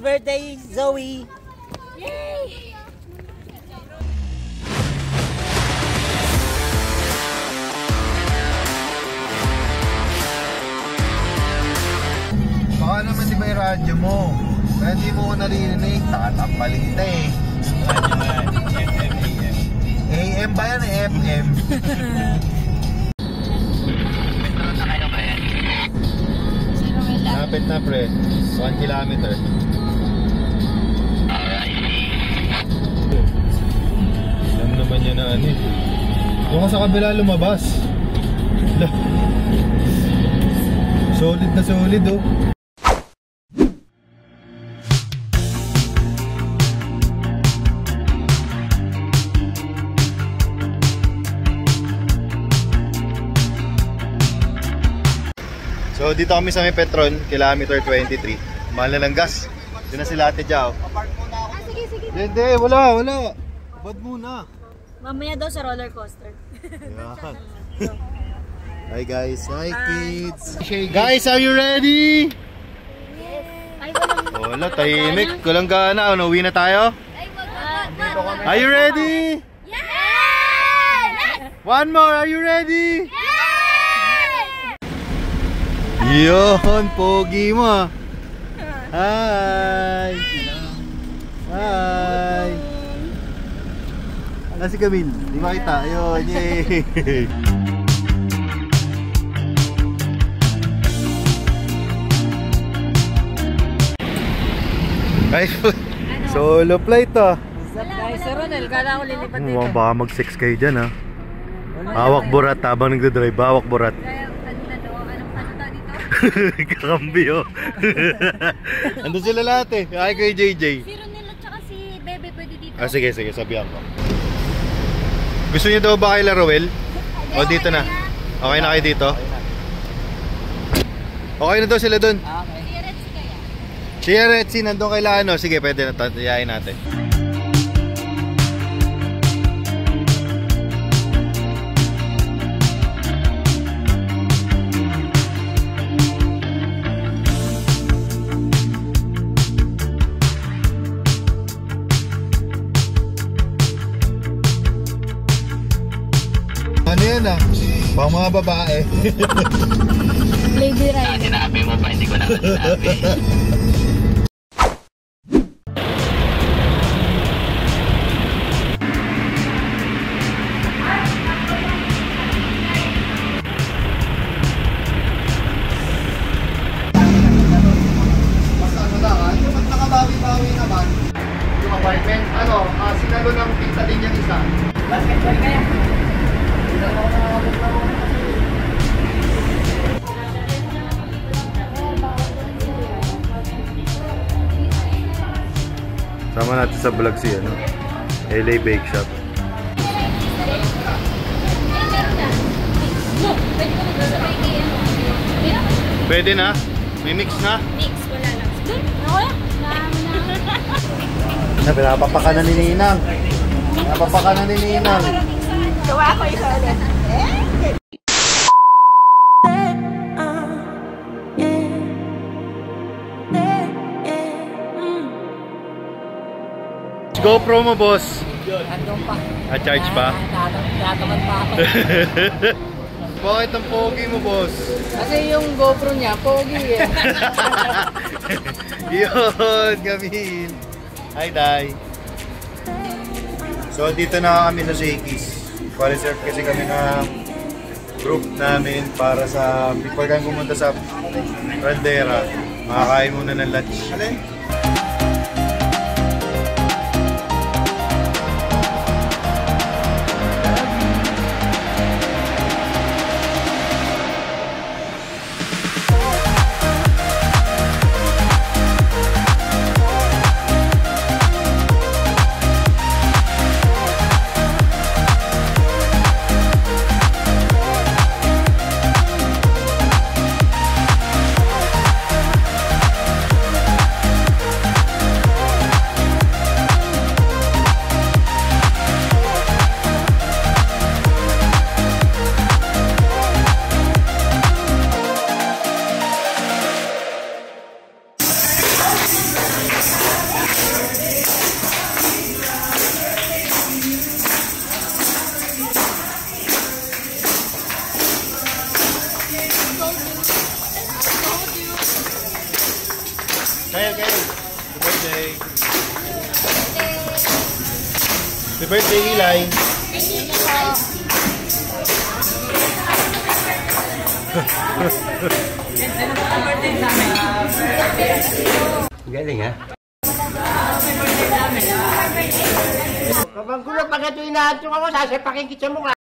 birthday, Zoe! Yay! Baka naman di ba yung radyo mo? Kaya hindi mo ko narinig, tatampalin kita eh. AM ba yan? FM? Lapit na pre, 1 kilometer. Alam naman yun na ano eh. Doon ka sa kabila lumabas. Solid na solid oh. So dito kami sa may Petron, kilometer 23. Mahal na ng gas. Doon na sila Ate Jao. Sige. Hindi, wala. Bad muna. Mamaya daw sa roller coaster. Yan. Hi guys, hi kids. Guys, are you ready? Yes. Ay, Wala, tahimik. Walang gana. Uwi na tayo? Are you ready? Yes! One more, are you ready? Yes! Yun, pogi mo ah. Hi! Hi! Si Camille, di makita. Ayun, yay! Guys, solo flight ah. Guys, Sir Ronel, kala ko lilipat dito. Baka mag-sex kayo dyan ah. Hawak burat habang nagdadrive. Hawak burat. Kakambi oh. Andun sila lahat eh. Ay kay JJ. Si Ronel at saka si Bebe pwede dito. Ah sige, sabihan ko. Gusto niyo daw ba kay Laruel? O dito na? Okay na kayo dito? Okay na daw sila dun. Okay. Si Retsi kaya? Si Retsi nandun kay Lano. Sige, pwede na tayain natin. Ano yan ah? Pang mga babae. Lady Ride. Sinabi mo pa, hindi ko na sinabi. Pag nakabawi-bawi naman yung apartment, sinalo ng pinta din yung isa. Basketball kaya? Sama natin sa vlog si LA Bake Shop. Pwede na? May mix na? Mix, wala lang. Ako Na, pinapapaka na ni Ninang. Pinapapaka na ni Ninang. Gawa ko isa ulit. GoPro mo, boss. Andun pa. Charge pa? Tatamad pa ako. Bakit ang pogi mo, boss? Kasi yung GoPro niya, pogi eh. Yun, Camille. Hi, Day. So, dito na kami sa Shakey's. Pa-reserve kasi kami ng group namin para sa, before kami pumunta sa Randera, makakain muna ng lunch. Happy birthday, Eli! Galing ha? Kapag gulo, pag ito inaatong ako, sasapakin kita mo nga.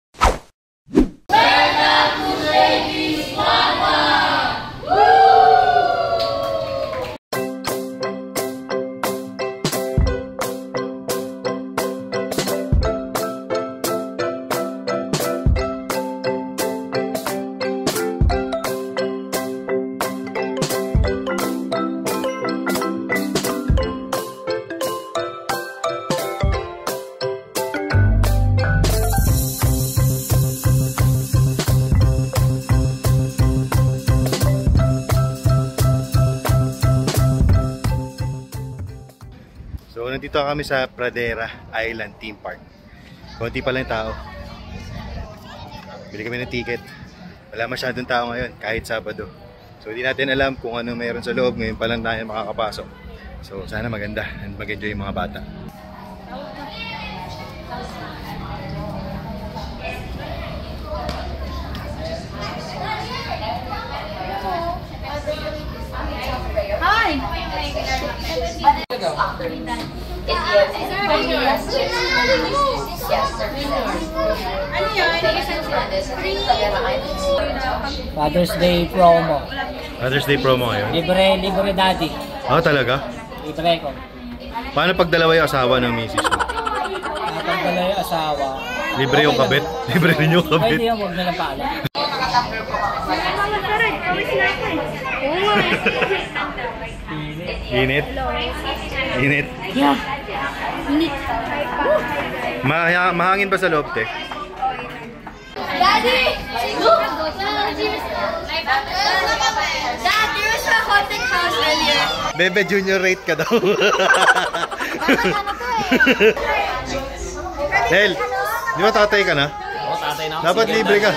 So, nandito kami sa Pradera Island Theme Park. Konti pa lang tao. Bili kami ng ticket. Wala masyadong tao ngayon, kahit Sabado. So, hindi natin alam kung ano mayroon sa loob. Ngayon pa lang tayo makakapasok. So, sana maganda and mag-enjoy yung mga bata. Hi! Father's Day promo. Father's Day promo ngayon. Libre daddy. Oh, talaga? Libre ko. Paano pag dalawa yung asawa ng misis mo? Kapag wala yung asawa. Libre yung kabit? Libre rin yung kabit? Pwede yung huwag nilang paalam. Init? Init? Yeah. Init. Mahangin ba sa loob, te? Daddy! Look! Dad, there was a haunted house earlier. Bebe Junior rate ka daw. Hel, di ba tatay ka na? Oo, tatay na ako. Dapat libre ka.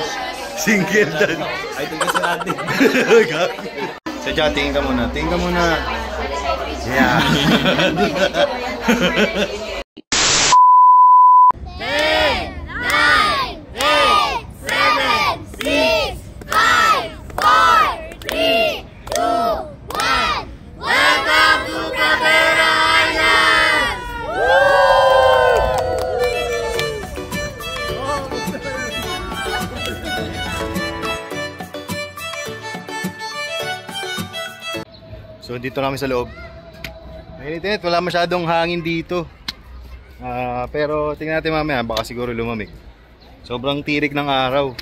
Single dad. Ay, tingin si natin. Sadya, tingin ka muna. Tingin ka muna. Yeah. 1. Welcome to Pradera Island! So, dito kami sa loob. Mainit-init, wala masyadong hangin dito. Pero tingnan natin mamaya, baka siguro lumamig. Sobrang tirik ng araw.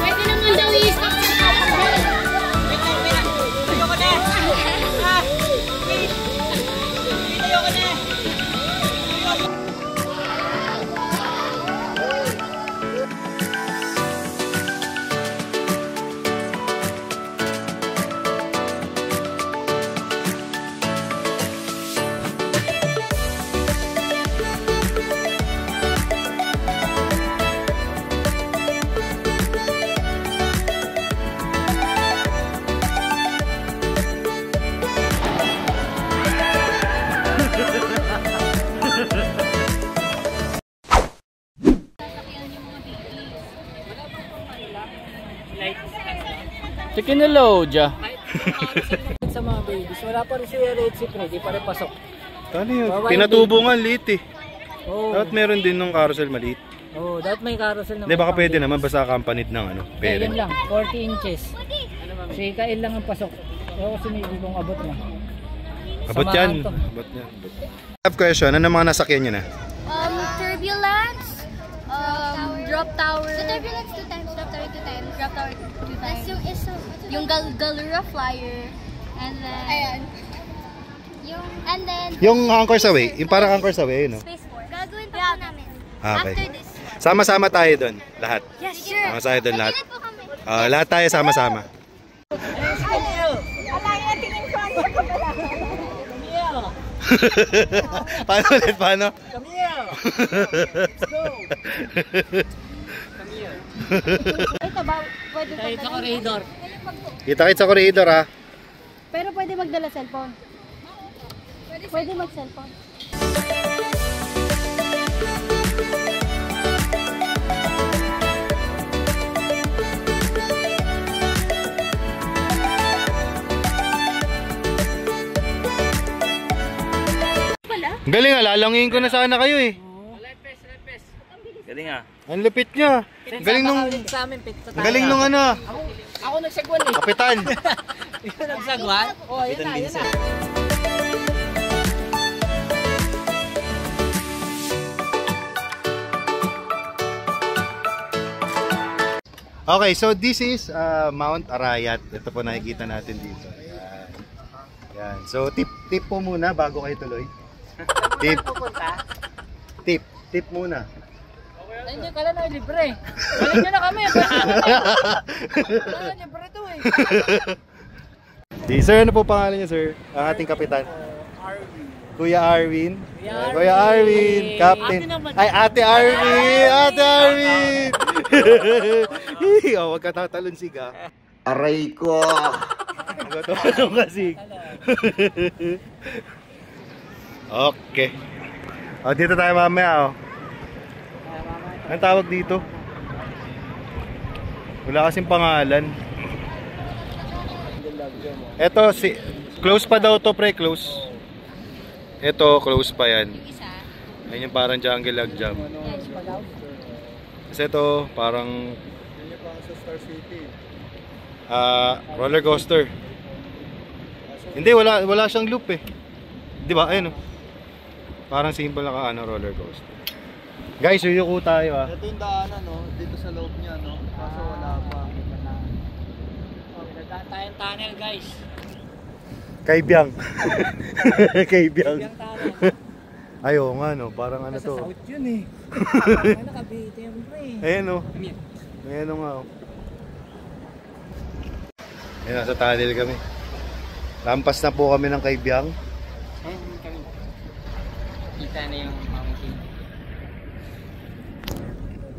Pwede naman daw i-stop sa table. Chicken hello, ja. Sa mga babies, wala pa rin si Red si Freddy, pare pasok. Ano yun? Pinatubo nga liit eh. Oh. Dapat meron din ng carousel maliit. Oh, dapat may carousel naman. Hindi, baka pwede naman basta accompanied ng ano, pere. Yan lang, 40 inches. Si Kail lang ang pasok. Pero kasi may ibang abot na. Abot yan. Abot yan. I have question. Ano mga nasakyan nyo na? Turbulence, drop tower. So turbulence 2 times, drop tower 2 times, drop tower 2 times. Yung Galura Flyer, and then ayan. Yung Anchors Away, yung parang Anchors Away, no? Space Force. Gagawin pa po namin. Okay. After this. Sama-sama tayo doon, lahat. Yes, sure. Sama tayo doon lahat. Mag-ingat po kami. Lahat tayo sama-sama. Paano ulit? Paano? Ito ba, pwede Sa corridor. Kita-kits sa corridor, ha? Pero pwede magdala cellphone. Pwede mag-cellphone. Galing nga, lalangin ko na sana kayo eh. Galing ah. Ang lupit niya. Galing nung... Galing nung ano. Ako nagsagwan eh. Kapitan. Ikaw nagsagwan? Oh, yan na, yan na. Okay, so this is Mount Arayat. Ito po nakikita natin dito. Ayan. Ayan. So tip po muna bago kayo tuloy. Tip muna. Nandiyan ka lang na libre. Balik nyo na kami. Libre to eh. Sir, ano po pangalan niya, sir? Ang ating kapitan. Kuya Arwin. Kuya Arwin, Captain. Ay, Ate Arwin! Ate Arwin! Oh, wag ka tatalon, siga. Aray ko! Wag ka tatalon ka, sig. Okay. Oh, dito tayo mamaya, oh. Anong tawag dito? Wala kasing pangalan. Eto, close pa daw to, pre, close. Ito, close pa yan. Ayun yung parang jungle log jam. Kasi ito, parang roller coaster. Hindi, wala siyang loop eh. Di ba? Ayun, oh. Parang simple na roller coaster. Guys, yuyuko tayo ah. Ito yung daanan, no? Dito sa loob niya, no? Kaso wala pa. Nagdaan tayong tunnel, guys. Kaibyang. Kaibyang. Yung tunnel. Ayo nga no, parang ano to. Sa south yun eh. Ano Cavite yung pre. Ayan o. Ayan o nga o. Ayan, nasa tunnel kami. Lampas na po kami ng Kaibyang. Ayun kami. Kita na yung mountain.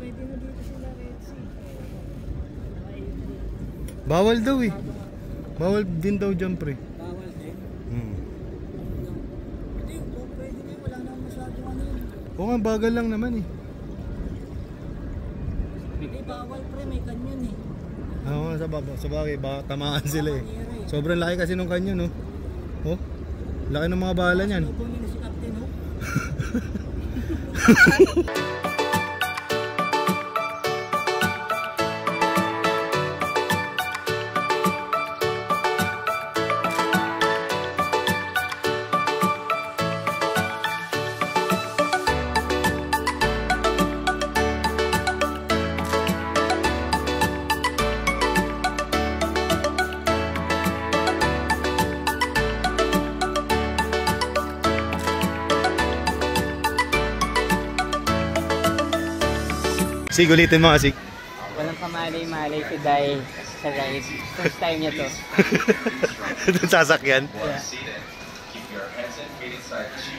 Pwede mo dito sila Red Sea. Bawal daw eh. Bawal din daw dyan pre. Bawal din. Hindi, pwede na wala na masyadong ano yun. Oo nga, bagal lang naman eh. Hindi, bawal pre, may kanyon eh. Oo nga, sa bagay, baka tamaan sila eh. Sobrang laki kasi nung kanyon no. Oh, laki ng mga bala niyan. Bumili si Captain Hook. Sig, ulitin mo Sig. Walang kamalay-malay si Dai sa ride. First time niya to. Doon sasakyan.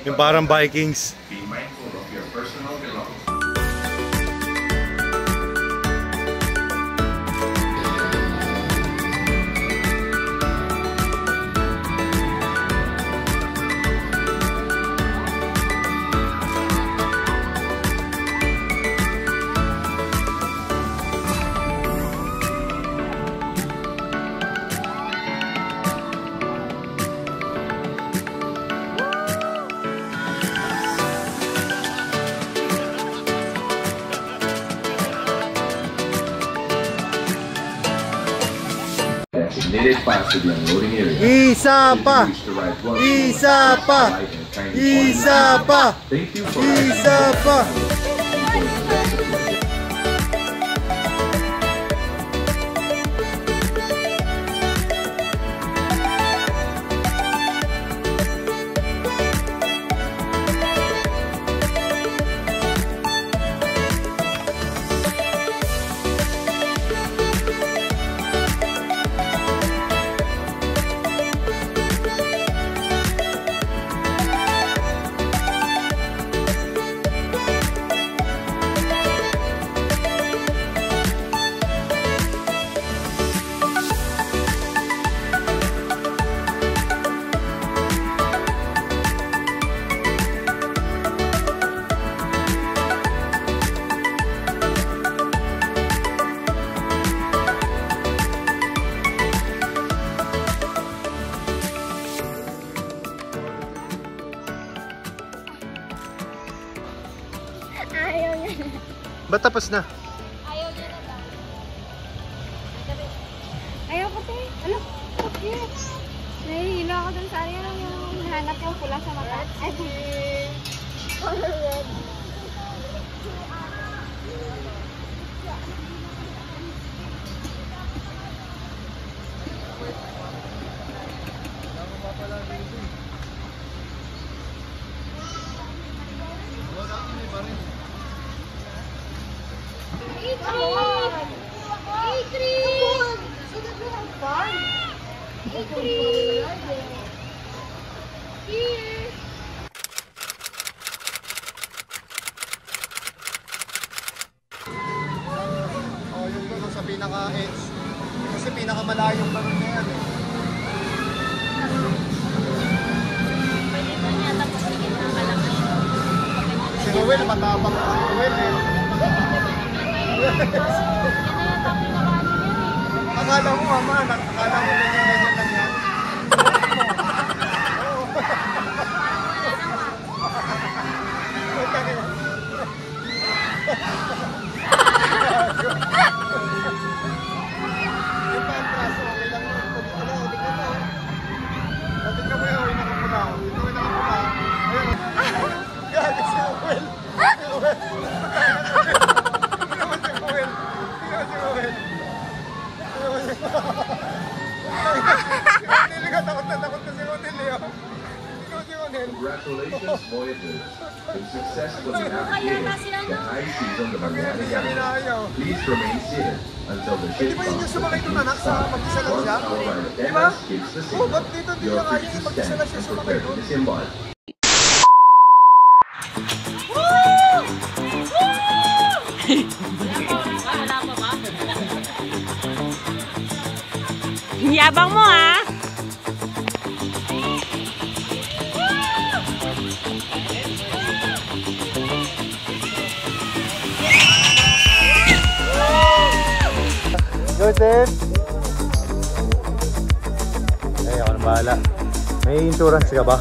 Yung parang Vikings. Headed past the unloading area. Isa pa! Isa pa! Isa pa! Thank you for Isa pa! Ayaw niya. Ba't tapos na? Ayaw niya na ba? Ayaw ko, te. Ano? Okay. Nahihilo ako dun sa area lang yung hinahanap yung pula sa mata. Ay, color red. Oh, yung doon sa pinaka-edge. Kasi pinaka-malayong karon na yan eh. Si Ruel, matapang si Ruel eh. Akala mo mama, akala mo ganyan lang yan. Yung pantras, okay lang yun. Wala, o tignan mo. O tignan mo yun, nakapula. Ito yung nakapula. Ayan. Gagi si Ruel. Si Ruel. Tignan mo si Ruel. Tignan mo si Ruel. Tignan mo si Ruel. Takot na si Ruel. Congratulations, Voyagers. With successfully navigating the high seas on the Mariana Islands. Please remain seated until the ship comes to a complete stop. Once our ride attendants gives the signal, you're free to stand and prepare to disembark. Yabang mo ah! Joseph! Ay, ako na bahala. May insurance ka ba?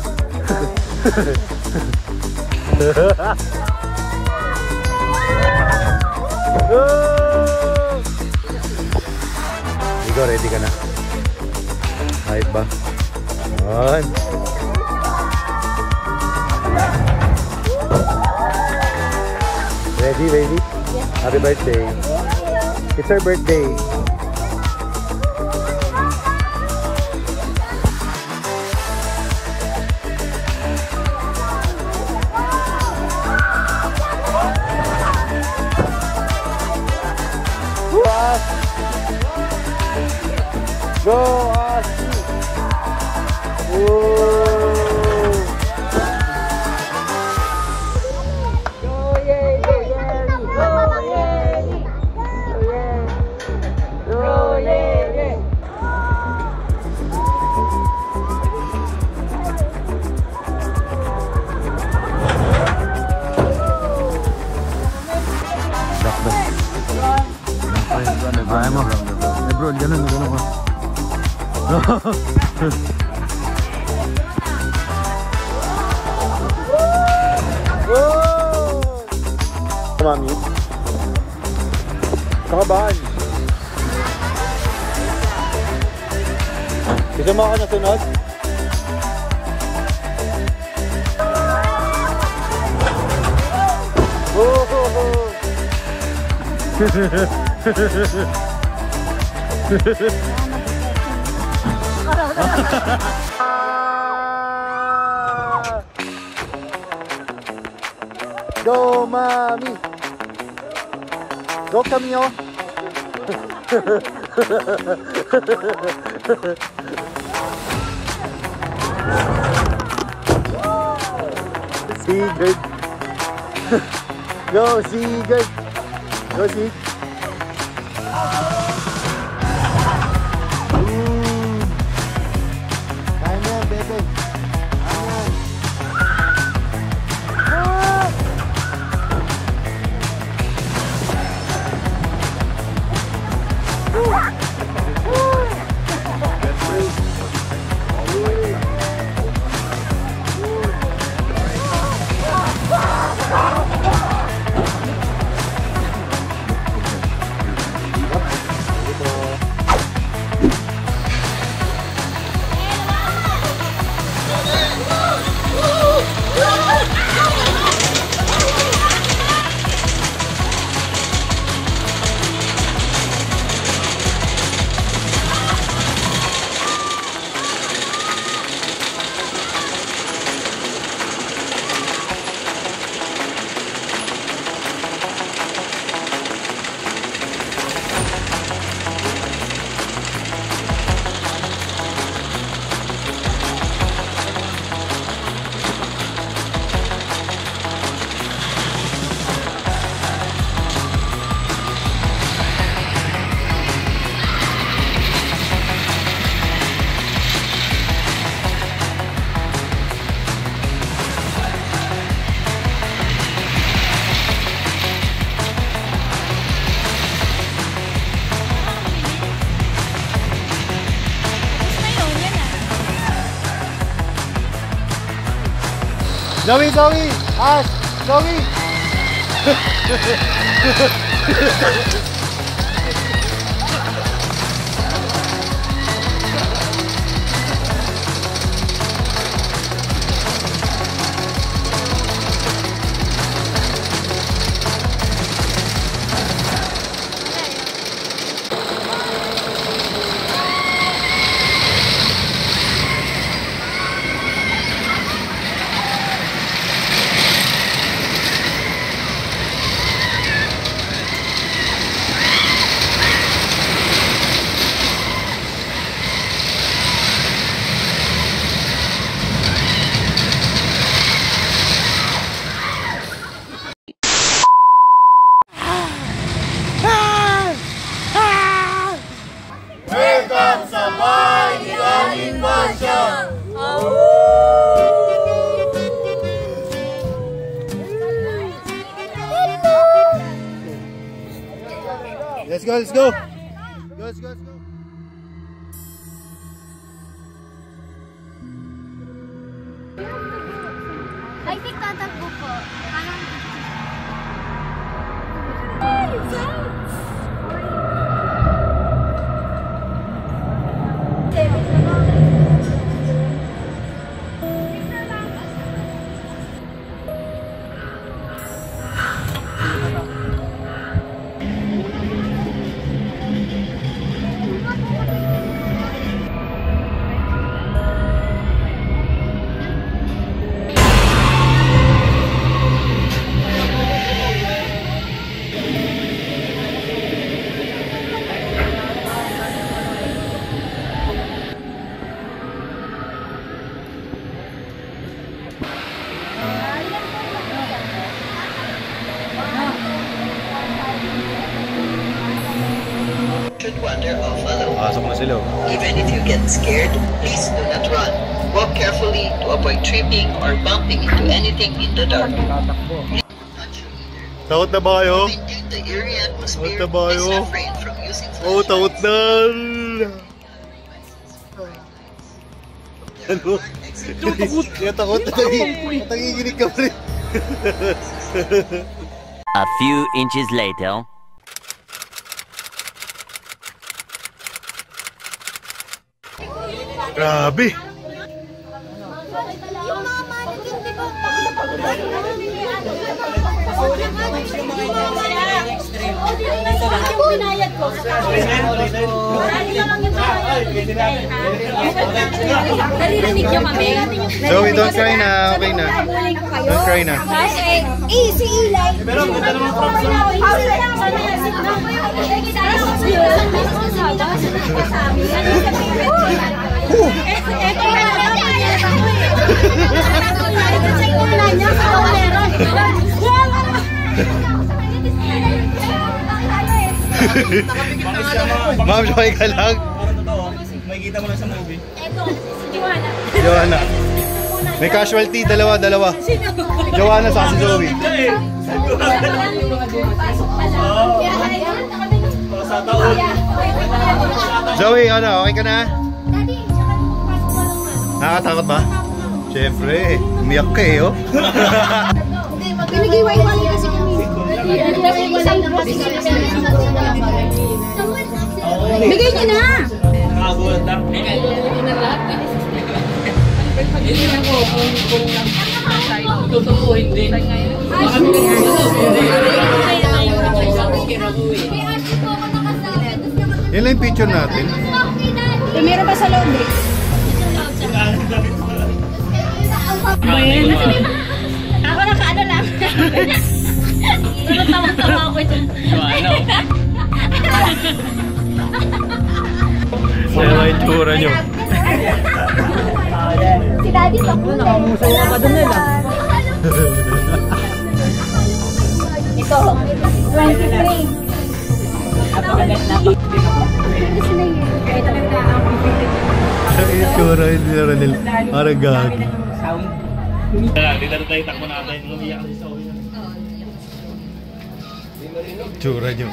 Go! Ikaw, ready ka na? Kahit ba? On! Ready, baby? Yes. Happy birthday! It's her birthday! Go, Asi! Whoa! Go, Yeri! Go, Yeri! Go, Yeri! Ayaw mo. Eh bro, ganun ka. Mami, kakabahan. Gusto mo ako nasunod? Go, mami! Go, Camille! Sigurd! Go, Sigurd! Go, Sig! Kaya mo yan, bebe! Ayan! Zoe, Zoe! Ash! Zoe! Let's go, let's go! Let's go, let's go! I think tatakbo po. Parang... Should wander off alone. Pasok na sila. Even if you get scared, please do not run. Walk carefully to avoid tripping or bumping into anything in the dark. Takot na ba kayo? Maintain the eerie atmosphere. Takot na ba kayo? Please refrain from using Oh, takot flashlights. na! Ano? Takot! Kaya takot na nanginginig ka pa rin. A few inches later. Grabe. Yung mga mannequin, di ba? Pinayad ko. Naririnig nyo kami. Zoe, don't cry na. Okay na. Don't cry na. Si Eli. Pero ganda naman props. Ma'am, joy ka lang. May kita mo lang sa movie. Joanna. May casualty, dalawa. Joanna sa si Zoe. Zoe, ano, okay ka na? Nakakatakot ba? Siyempre, umiyak ka eh, oh. Pinigiway-walay kasi kami. Bigay niyo na! Nakagulat lang. Hindi ako kung totoo hindi. Yan lang yung picture natin. Meron pa sa loob eh. Ako nakaano lang. Pero tawang-tawa ako dyan. Yan lang yung tsura nyo. Si Daddy pa po. Nakamusay na ka dun nila. Ito, 23. Napakaganda. Gusto na yun. Kaya talaga ang Yung tsura, hindi na rin. Parang gagi. Dito na tayo takbo natin. Umiyak si Zoe. Tsura nyo.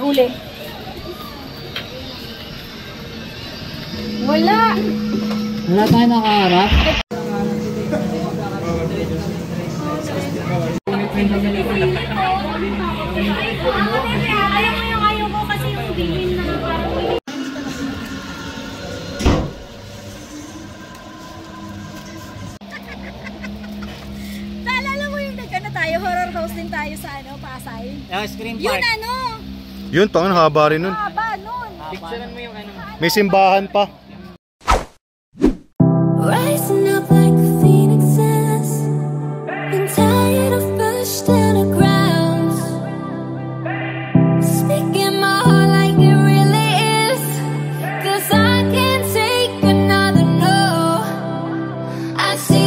huli. Wala. Wala tayo nakaharap. Ayaw ko kasi yung bilin na parang naalala mo yung nagkana tayo, horror house din tayo sa Pasay? Yung screen Yun ano? Yun, tangan, haba rin nun. Haba nun. Picturean mo yung ano. May simbahan pa. Rising up like a phoenix is. Been tired of pushed to the ground. Speaking my heart like it really is. 'Cause I can't take another no. I see